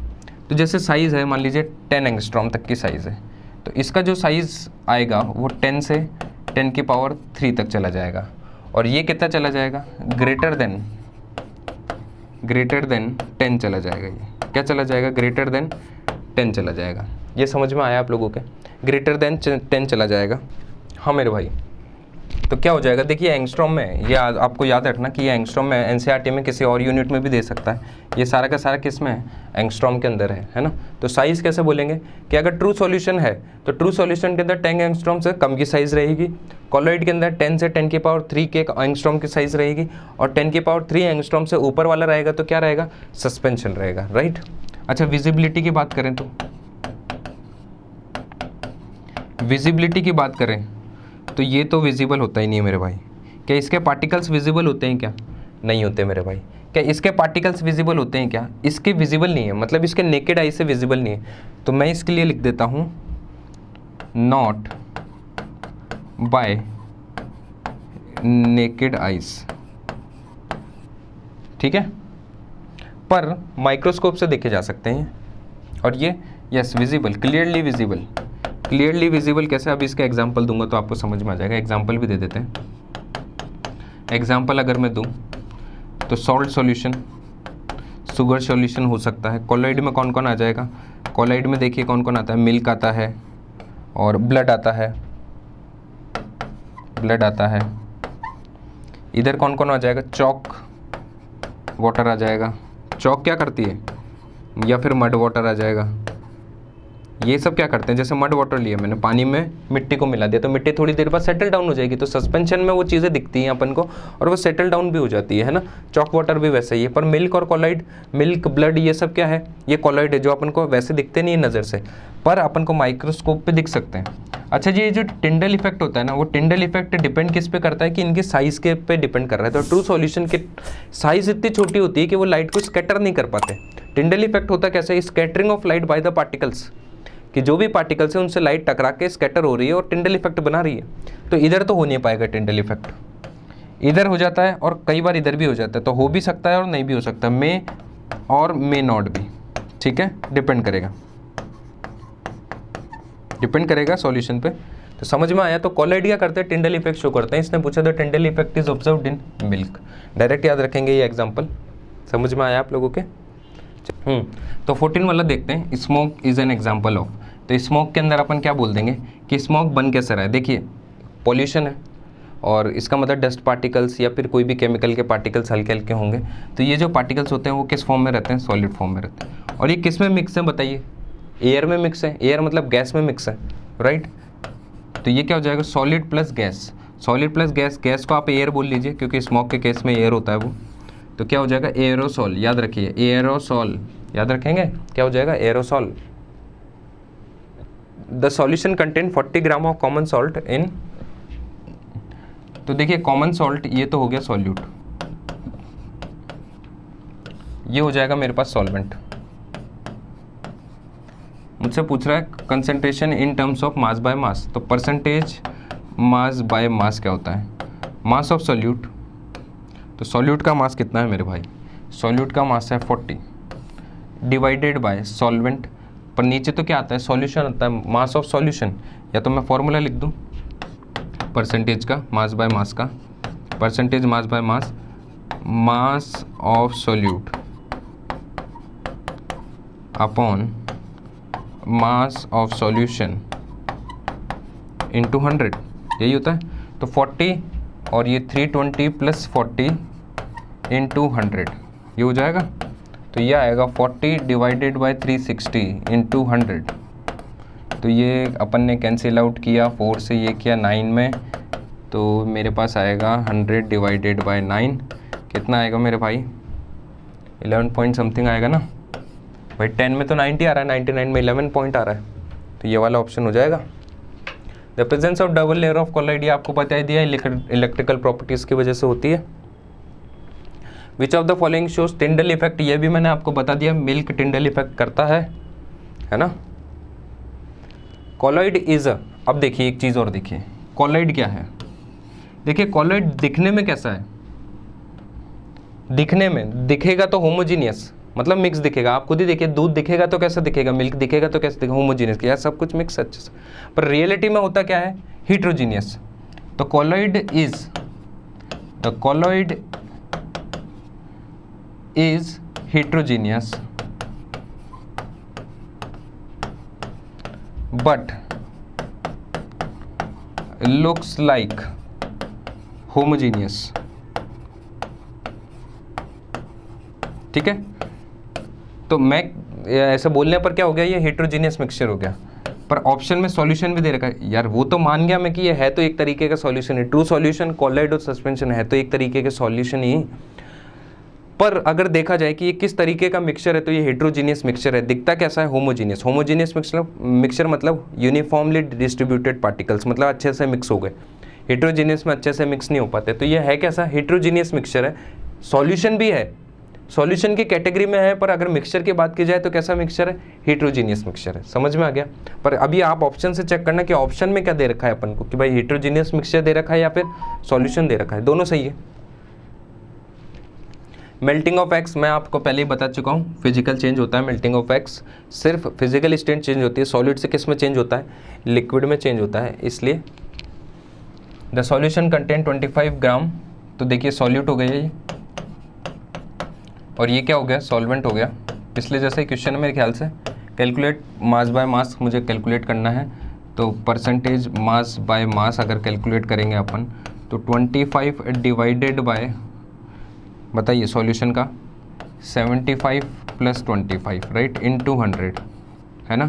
तो जैसे साइज़ है मान लीजिए 10 एंगस्ट्रॉम तक की साइज़ है, तो इसका जो साइज़ आएगा वो 10 से 10 की पावर 3 तक चला जाएगा। और ये कितना चला जाएगा, ग्रेटर देन 10 चला जाएगा। ये क्या चला जाएगा, ग्रेटर देन 10 चला जाएगा। ये समझ में आया आप लोगों के, ग्रेटर देन 10 चला जाएगा। हाँ मेरे भाई, तो क्या हो जाएगा, देखिए एंगस्ट्रॉम में, ये आपको याद रखना कि ये एंगस्ट्रॉम में एनसीईआरटी में किसी और यूनिट में भी दे सकता है। ये सारा का सारा किस में है, एंगस्ट्रॉम के अंदर है ना। तो साइज़ कैसे बोलेंगे कि अगर ट्रू सॉल्यूशन है तो ट्रू सॉल्यूशन के अंदर 10 एंगस्ट्रॉम से कम की साइज़ रहेगी, कोलॉइड के अंदर 10 से 10 की पावर 3 के एंगस्ट्रॉम की साइज़ रहेगी, और 10 की पावर 3 एंगस्ट्रॉम से ऊपर वाला रहेगा तो क्या रहेगा, सस्पेंशन रहेगा, राइट। अच्छा, विजिबिलिटी की बात करें तो विजिबिलिटी की बात करें तो ये तो विजिबल होता ही नहीं है मेरे भाई। क्या इसके पार्टिकल्स विजिबल होते हैं क्या, नहीं होते मेरे भाई। क्या इसके पार्टिकल्स विजिबल होते हैं क्या, इसके विजिबल नहीं है, मतलब इसके नेकेड आई से विजिबल नहीं है। तो मैं इसके लिए लिख देता हूँ नॉट बाय नेकेड आइज, ठीक है, पर माइक्रोस्कोप से देखे जा सकते हैं। और ये यस विजिबल, क्लियरली विजिबल कैसे, अब इसका एग्जांपल दूंगा तो आपको समझ में आ जाएगा। एग्जांपल भी दे देते हैं। एग्जांपल अगर मैं दूं तो सॉल्ट सॉल्यूशन, शुगर सॉल्यूशन हो सकता है। कोलॉइड में कौन कौन आ जाएगा, कोलॉइड में देखिए कौन कौन आता है, मिल्क आता है और ब्लड आता है। इधर कौन कौन आ जाएगा, चॉक वाटर आ जाएगा। चॉक क्या करती है, या फिर मड वाटर आ जाएगा। ये सब क्या करते हैं, जैसे मड वाटर लिया मैंने, पानी में मिट्टी को मिला दिया तो मिट्टी थोड़ी देर बाद सेटल डाउन हो जाएगी, तो सस्पेंशन में वो चीज़ें दिखती हैं अपन को और वो सेटल डाउन भी हो जाती है ना। चॉक वाटर भी वैसे ही है। पर मिल्क और कोलॉइड, मिल्क ब्लड ये सब क्या है, ये कोलॉइड है, जो अपन को वैसे दिखते नहीं है नज़र से, पर अपन को माइक्रोस्कोप पे दिख सकते हैं। अच्छा जी, ये जो टिंडल इफेक्ट होता है ना, वो टिंडल इफेक्ट डिपेंड किस पे करता है कि इनके साइज़ के पे डिपेंड कर रहा है। तो ट्रू सॉल्यूशन की साइज़ इतनी छोटी होती है कि वो लाइट को स्कैटर नहीं कर पाते। टिंडल इफेक्ट होता कैसे, scattering of light by the particles, कि जो भी पार्टिकल्स है उनसे लाइट टकरा के स्कैटर हो रही है और टिंडल इफेक्ट बना रही है। तो इधर तो हो नहीं पाएगा टिंडल इफेक्ट, इधर हो जाता है और कई बार इधर भी हो जाता है। तो हो भी सकता है और नहीं भी हो सकता, मे और मे नॉट भी, ठीक है, डिपेंड करेगा सॉल्यूशन पे। तो समझ में आया। तो कोलॉइड क्या करते हैं, टिंडल इफेक्ट शो करते हैं। इसने पूछा था टिंडल effect is observed in milk, direct याद रखेंगे ये एग्जांपल। समझ में आया आप लोगों के। तो 14 वाला देखते हैं, smoke is an example of. तो स्मोक के अंदर अपन क्या बोल देंगे कि स्मोक बन कैसे रहा है। देखिए पॉल्यूशन है और इसका मतलब डस्ट पार्टिकल्स या फिर कोई भी केमिकल के पार्टिकल्स हल्के हल्के होंगे। तो ये जो पार्टिकल्स होते हैं वो किस फॉर्म में रहते हैं, सॉलिड फॉर्म में रहते हैं। और ये किस में मिक्स है बताइए, एयर में मिक्स है। एयर मतलब गैस में मिक्स है, राइट। तो ये क्या हो जाएगा, solid plus gas. Solid plus gas, gas को आप एयर बोल लीजिए क्योंकि स्मोक के केस में एयर होता है वो। तो क्या हो जाएगा, एरोसॉल। याद रखिए एरोसॉल, याद रखेंगे क्या हो जाएगा, aerosol. The solution contain 40 gram of common salt in. तो देखिए कॉमन सॉल्ट ये तो हो गया सॉल्यूट, ये हो जाएगा मेरे पास सॉल्वेंट। मुझसे पूछ रहा है concentration in terms of mass by mass. तो परसेंटेज मास बाय मास क्या होता है, मास ऑफ सॉल्यूट। तो सॉल्यूट का मास कितना है मेरे भाई, सॉल्यूट का मास है 40 डिवाइडेड बाय सॉल्वेंट। पर नीचे तो क्या आता है, सॉल्यूशन आता है, मास ऑफ सॉल्यूशन। या तो मैं फॉर्मूला लिख दूं परसेंटेज का, मास बाय मास का, percentage mass by mass, mass of solute upon mass of solution into 100, यही होता है। तो 40 और ये 320 प्लस 40 इंटू 100, ये हो जाएगा। तो ये आएगा 40 डिवाइडेड बाय 360 इंटू 100। तो ये अपन ने कैंसिल आउट किया, 4 से ये किया 9 में, तो मेरे पास आएगा 100 डिवाइडेड बाय 9, कितना आएगा मेरे भाई, 11 पॉइंट समथिंग आएगा ना भाई। 10 में तो 90 आ रहा है, 99 में 11 पॉइंट आ रहा है, तो ये वाला ऑप्शन हो जाएगा। The presence of double layer of colloid, ये आपको बता ही दिया इलेक्ट्रिकल प्रॉपर्टीज़ की वजह से होती है। विच of the following shows Tyndall effect, ये भी मैंने आपको बता दिया, मिल्क टिंडल इफेक्ट करता है ना। कॉलॉइड इज, अब देखिए एक चीज़ और देखिए, कॉलॉइड क्या है। देखिए कॉलॉइड दिखने में कैसा है, दिखने में दिखेगा तो होमोजीनियस, मतलब मिक्स दिखेगा। आप खुद ही देखिए, दूध दिखेगा तो कैसा दिखेगा, मिल्क दिखेगा तो कैसा दिखेगा, होमोजीनियस, क्या सब कुछ मिक्स अच्छे से। पर रियलिटी में होता क्या है, हिट्रोजीनियस। तो colloid is, the colloid is heterogeneous but looks like homogeneous। ठीक है, तो मैं ऐसा बोलने पर क्या हो गया, ये हेट्रोजीनियस मिक्सचर हो गया। पर ऑप्शन में सॉल्यूशन भी दे रखा है यार, वो तो मान गया मैं कि ये है तो एक तरीके का सॉल्यूशन है, ट्रू सॉल्यूशन कॉलॉइड और सस्पेंशन है तो एक तरीके के सॉल्यूशन ही। पर अगर देखा जाए कि ये किस तरीके का मिक्सचर है, तो ये हेट्रोजीनियस मिक्सचर है। दिखता कैसा है, होमोजीनियस। होमोजीनियस मिक्सचर मतलब यूनिफॉर्मली डिस्ट्रीब्यूटेड पार्टिकल्स, मतलब अच्छे से मिक्स हो गए। हेट्रोजीनियस में अच्छे से मिक्स नहीं हो पाते, तो ये है कैसा, हेट्रोजीनियस मिक्सचर है। सॉल्यूशन भी है, सॉल्यूशन की कैटेगरी में है, पर अगर मिक्सचर की बात की जाए तो कैसा मिक्सचर है, हेट्रोजीनियस मिक्सचर है। समझ में आ गया। पर अभी आप ऑप्शन से चेक करना कि ऑप्शन में क्या दे रखा है अपन को, कि भाई हेट्रोजीनियस मिक्सचर दे रखा है या फिर सॉल्यूशन दे रखा है, दोनों सही है। मेल्टिंग ऑफ एक्स मैं आपको पहले ही बता चुका हूँ, फिजिकल चेंज होता है मेल्टिंग ऑफ एक्स, सिर्फ फिजिकल स्टेट चेंज होती है। सॉलिड से किस में चेंज होता है, लिक्विड में चेंज होता है। इसलिए द सॉल्यूशन कंटेन 25 ग्राम, तो देखिए सॉल्यूट हो गया ये, और ये क्या हो गया, सॉल्वेंट हो गया। पिछले जैसे क्वेश्चन मेरे ख्याल से कैलकुलेट मास बाय मास मुझे कैलकुलेट करना है, तो परसेंटेज मास बाय मास अगर कैलकुलेट करेंगे अपन तो 25 डिवाइडेड बाय, बताइए सॉल्यूशन का 75 प्लस 25 राइट इनटू 100 है ना,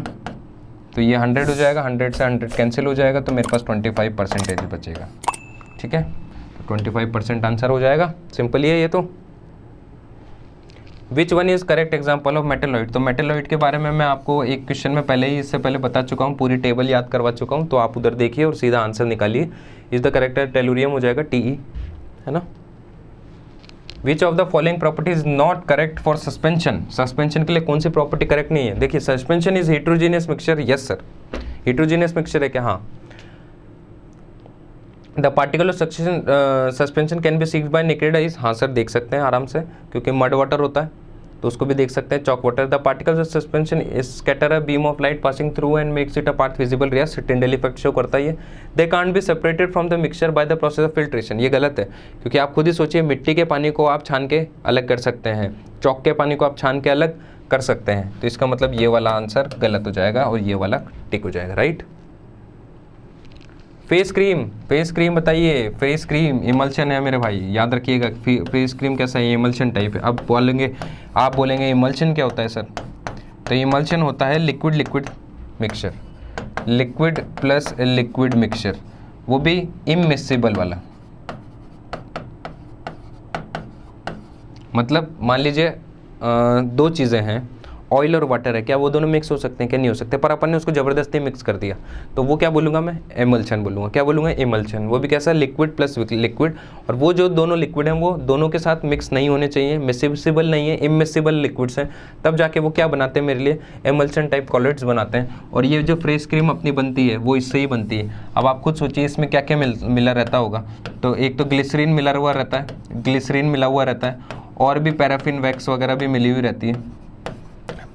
तो ये 100 हो जाएगा, 100 से 100 कैंसिल हो जाएगा, तो मेरे पास 25% बचेगा। ठीक है, तो 25% आंसर हो जाएगा, सिंपल ही है ये तो। Which one is correct example of metalloid, तो मेटेलॉइड के बारे में मैं आपको एक क्वेश्चन में पहले ही, इससे पहले बता चुका हूँ, पूरी टेबल याद करवा चुका हूँ, तो आप उधर देखिए और सीधा आंसर निकालिए। इज द करेक्ट टेलुरियम हो जाएगा TE, है ना। विच of the following property is not correct for suspension, suspension के लिए कौन सी प्रॉपर्टी करेक्ट नहीं है। देखिए suspension is heterogeneous mixture, yes sir heterogeneous mixture है क्या, हाँ। The particle of suspension can be सीक्ड bye naked eyes, हाँ सर देख सकते हैं आराम से, क्योंकि मड वाटर होता है तो उसको भी देख सकते हैं, chalk water. The particles of suspension scatter a beam of light passing through and makes it a part visible, yes Tyndall effect show करता है ये। They can't be separated from the mixture by the process of filtration, ये गलत है, क्योंकि आप खुद ही सोचिए मिट्टी के पानी को आप छान के अलग कर सकते हैं, चॉक के पानी को आप छान के अलग कर सकते हैं, तो इसका मतलब ये वाला आंसर गलत हो जाएगा और ये वाला टिक हो जाएगा, राइट। फेस क्रीम बताइए, फेस क्रीम इमल्शन है मेरे भाई, याद रखिएगा। फेस क्रीम कैसा है, इमल्शन टाइप है। अब आप बोलेंगे इमल्शन क्या होता है सर, तो इमल्शन होता है liquid liquid mixture, liquid plus liquid mixture, वो भी इमिसिबल वाला। मतलब मान लीजिए दो चीज़ें हैं, ऑयल और वाटर है, क्या वो दोनों मिक्स हो सकते हैं, क्या नहीं हो सकते, पर अपन ने उसको ज़बरदस्ती मिक्स कर दिया, तो वो क्या बोलूँगा मैं, एमल्शन बोलूँगा। क्या बोलूँगा, एमल्शन। वो भी कैसा, लिक्विड प्लस लिक्विड, और वो जो दोनों लिक्विड हैं वो दोनों के साथ मिक्स नहीं होने चाहिए, मिसिबल नहीं है, इमिसिबल लिक्विड्स हैं, तब जाके वो क्या बनाते हैं मेरे लिए, एमल्शन टाइप कॉलॉइड्स बनाते हैं। और ये जो फेस क्रीम अपनी बनती है वो इससे ही बनती है। अब आप खुद सोचिए इसमें क्या क्या मिला रहता होगा, तो एक तो ग्लिसरीन मिला हुआ रहता है, ग्लिसरीन मिला हुआ रहता है, और भी पैराफिन वैक्स वगैरह भी मिली हुई रहती है,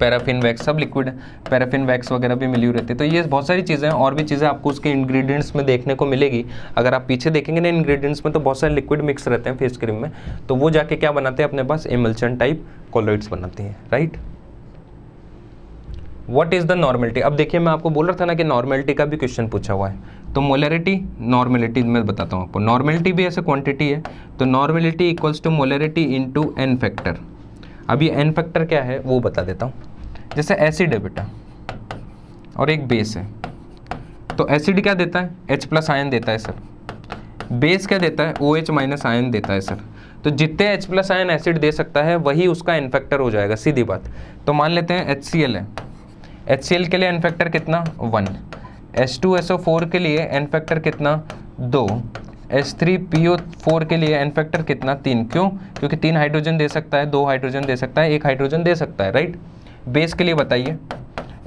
पैराफिन वैक्स सब लिक्विड है, पैराफिन वैक्स वगैरह भी मिली हुई रहती है। तो ये बहुत सारी चीज़ें हैं, और भी चीज़ें आपको उसके इंग्रेडिएंट्स में देखने को मिलेगी। अगर आप पीछे देखेंगे ना इंग्रेडिएंट्स में, तो बहुत सारे लिक्विड मिक्स रहते हैं फेस क्रीम में, तो वो जाके क्या बनाते हैं अपने पास, एमल्शन टाइप कॉलॉइड्स बनाते हैं, right. What is the normality, अब देखिए मैं आपको बोल रहा था ना कि नॉर्मेलिटी का भी क्वेश्चन पूछा हुआ है, तो मोलरिटी नॉर्मेलिटी मैं बताता हूँ आपको। नॉर्मेलिटी भी ऐसे क्वांटिटी है, तो normality equals to molarity into n factor. अब ये एन फैक्टर क्या है वो बता देता हूँ। जैसे एसिड है बेटा और एक बेस है, तो एसिड क्या देता है, H+ आयन देता है सर, बेस क्या देता है, OH- आयन देता है सर। तो जितने H+ आयन एसिड दे सकता है वही उसका एन फैक्टर हो जाएगा, सीधी बात। तो मान लेते हैं HCl है, HCl के लिए एन फैक्टर कितना, 1, H2SO4 के लिए एन फैक्टर कितना, 2, H3PO4 के लिए एन फैक्टर कितना 3, क्यों? क्योंकि 3 हाइड्रोजन दे सकता है, 2 हाइड्रोजन दे सकता है, 1 हाइड्रोजन दे सकता है, राइट। बेस के लिए बताइए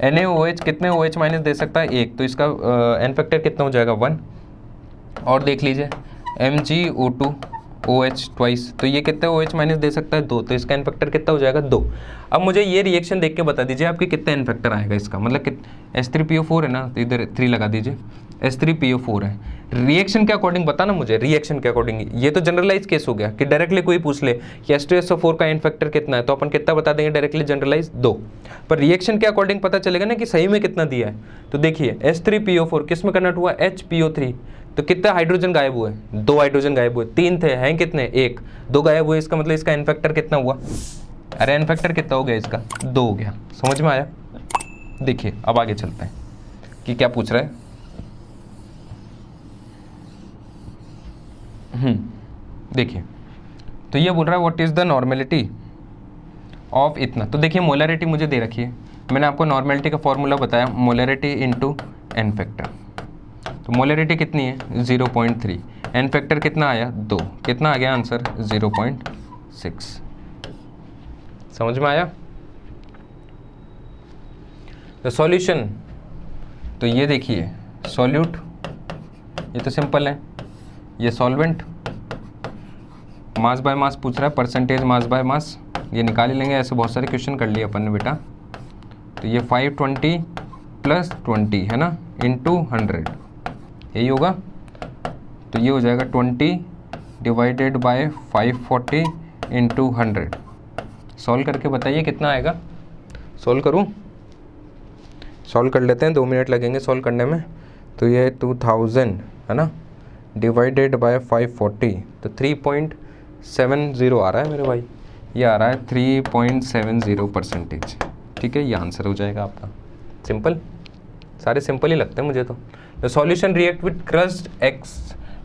NaOH कितने OH माइनस दे सकता है 1, तो इसका एन फैक्टर कितना हो जाएगा 1। और देख लीजिए MgO2 OH ट्वाइस, तो ये कितने OH माइनस दे सकता है 2, तो इसका एन फैक्टर कितना हो जाएगा 2। अब मुझे ये रिएक्शन देख के बता दीजिए आपके कितने एन फैक्टर आएगा इसका, मतलब H3PO4 है ना, तो इधर 3 लगा दीजिए, H3PO4 है। रिएक्शन के अकॉर्डिंग बताना मुझे, रिएक्शन के अकॉर्डिंग। ये तो जनरलाइज केस हो गया कि डायरेक्टली कोई पूछ ले कि H2SO4 का एन फैक्टर कितना है, तो अपन कितना बता देंगे डायरेक्टली, जनरलाइज 2। पर रिएक्शन के अकॉर्डिंग पता चलेगा ना कि सही में कितना दिया है। तो देखिए H3PO4 किस में कन्वर्ट हुआ, HPO3, तो कितना हाइड्रोजन गायब हुए, 2 हाइड्रोजन गायब हुए, 3 थे, हैं कितने 1, 2 गायब हुए, इसका मतलब इसका एन फैक्टर कितना हुआ, अरे एन फैक्टर कितना हो गया इसका 2 हो गया। समझ में आया? देखिए अब आगे चलते हैं कि क्या पूछ रहा है। देखिए तो ये बोल रहा है what is the normality of इतना। तो देखिए मोलरिटी मुझे दे रखी है, मैंने आपको नॉर्मेलिटी का फॉर्मूला बताया, मोलरिटी इनटू एन फैक्टर। तो मोलरिटी कितनी है 0.3, एन फैक्टर कितना आया 2, कितना आ गया आंसर 0.6। समझ में आया? द सॉल्यूशन, तो ये देखिए सॉल्यूट, ये तो सिंपल है, ये सॉल्वेंट, मास बाय मास पूछ रहा है, परसेंटेज मास बाय मास, ये निकाल ही लेंगे, ऐसे बहुत सारे क्वेश्चन कर लिए अपन ने बेटा। तो ये 520 + 20 है ना, इंटू 100, यही होगा। तो ये हो जाएगा 20 डिवाइडेड बाय 540 इंटू 100। सॉल्व करके बताइए कितना आएगा। सॉल्व करूं? सॉल्व कर लेते हैं, 2 मिनट लगेंगे सॉल्व करने में। तो ये 2000 है ना, डिवाइडेड बाय 540, तो 3.70 आ रहा है मेरे भाई, ये आ रहा है 3.70%। ठीक है, ये आंसर हो जाएगा आपका। सिंपल, सारे सिंपल ही लगते हैं मुझे तो। The solution react with crossed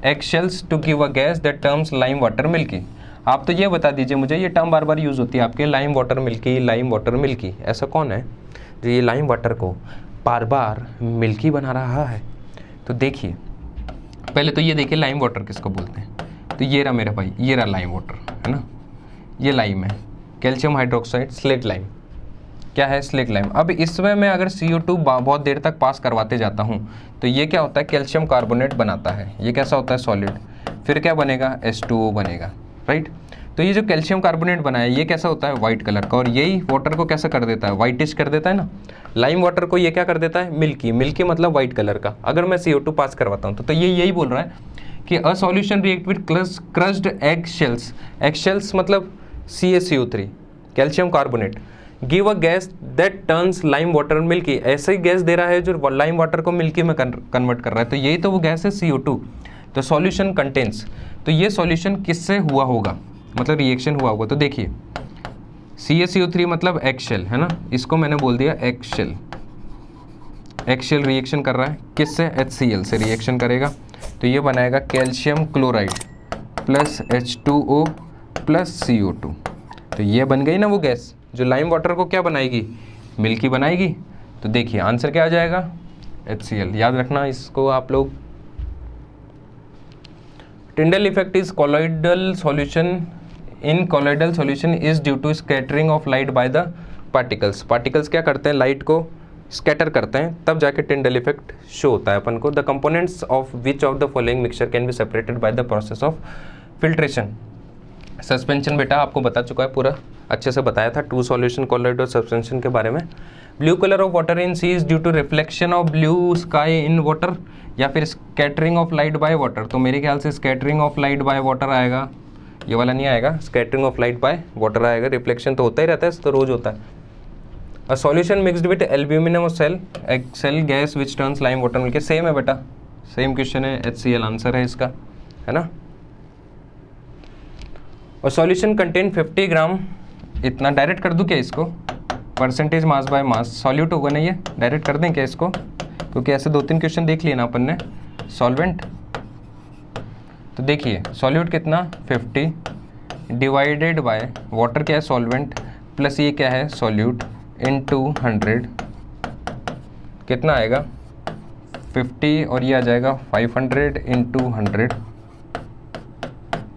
egg shells to give a gas that terms lime water milky। आप तो ये बता दीजिए मुझे, ये टर्म बार बार यूज़ होती है आपके, lime water milky, lime water milky. ऐसा कौन है जो ये लाइम वाटर को बार बार मिल्की बना रहा है? तो देखिए पहले तो ये देखिए लाइम वाटर किसको बोलते हैं। तो ये रहा मेरा भाई, ये रहा लाइम वाटर है ना, ये लाइम है, कैल्शियम हाइड्रोक्साइड स्लेट लाइम, क्या है स्लेट लाइम। अब इसमें मैं अगर CO2 बहुत देर तक पास करवाते जाता हूँ तो ये क्या होता है, कैल्शियम कार्बोनेट बनाता है। ये कैसा होता है, सॉलिड, फिर क्या बनेगा, H2O बनेगा, राइट। तो ये जो कैल्शियम कार्बोनेट बना है ये कैसा होता है, वाइट कलर का, और यही वाटर को कैसा कर देता है, वाइटिश कर देता है ना। लाइम वाटर को ये क्या कर देता है, मिल्की, मिल्की मतलब वाइट कलर का। अगर मैं CO2 पास करवाता हूँ तो ये यही बोल रहा है कि a solution react with crossed egg shells, egg shells मतलब CaCO3, calcium carbonate, give a gas that turns lime water milky. ऐसे ही गैस दे रहा है जो लाइम वाटर को मिल्की में कन्वर्ट कर रहा है, तो यही तो वो गैस है CO2। तो सॉल्यूशन कंटेंस, तो ये सॉल्यूशन किससे हुआ होगा, मतलब रिएक्शन हुआ होगा। तो देखिए CaCO3 मतलब एग शेल है ना, इसको मैंने बोल दिया egg shell. Egg shell reaction कर रहा है किससे, HCl से रिएक्शन करेगा, तो ये बनाएगा calcium chloride plus H2O plus CO2। तो ये बन गई ना वो गैस जो लाइम वाटर को क्या बनाएगी, मिल्की बनाएगी। तो देखिए आंसर क्या आ जाएगा, HCl। याद रखना इसको आप लोग। Tyndall effect is colloidal solution, in colloidal solution is due to scattering of light by the particles. Particles क्या करते हैं, लाइट को स्कैटर करते हैं, तब जाके टिंडल इफेक्ट शो होता है अपन को। The components of which of the following mixture can be separated by the process of filtration. Suspension बेटा आपको बता चुका है, पूरा अच्छे से बताया था 2 सॉल्यूशन कॉलोइड और सस्पेंशन के बारे में। Blue colour of water in sea is due to reflection of blue sky in water, या फिर scattering of light by water. तो मेरे ख्याल से scattering of light by water आएगा, ये वाला नहीं आएगा, scattering of light by water आएगा। रिफ्लेक्शन तो होता ही रहता है, तो रोज होता है। A solution mixed with albuminum cell gas which turns lime water मिलके, सेम है बेटा, सेम क्वेश्चन है, HCl आंसर है इसका, है ना। और सॉल्यूशन कंटेन 50 ग्राम, इतना डायरेक्ट कर दूं क्या इसको, percentage mass by mass, solute होगा ना ये, डायरेक्ट कर दें क्या इसको, क्योंकि ऐसे 2-3 क्वेश्चन देख लिए ना अपन ने। सॉल्वेंट, तो देखिए सॉल्यूट कितना 50 डिवाइडेड बाय वाटर क्या है सॉल्वेंट, प्लस ये क्या है सॉल्यूट इनटू 100, कितना आएगा 50, और ये आ जाएगा 500 इंटू 100,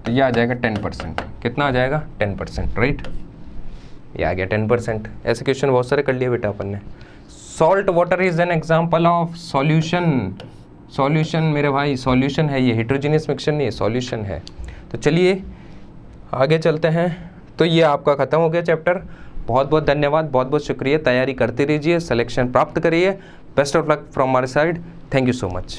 तो ये आ जाएगा 10%। कितना आ जाएगा? 10%, राइट। ये आ गया 10%। ऐसे क्वेश्चन बहुत सारे कर लिए बेटा अपन ने। Salt water is an example of solution. Solution मेरे भाई सॉल्यूशन है, ये हेट्रोजीनियस मिक्सचर नहीं है, सॉल्यूशन है। तो चलिए आगे चलते हैं। तो ये आपका ख़त्म हो गया चैप्टर। बहुत बहुत धन्यवाद, बहुत बहुत शुक्रिया। तैयारी करते रहिए, सिलेक्शन प्राप्त करिए। Best of luck from my side. Thank you so much.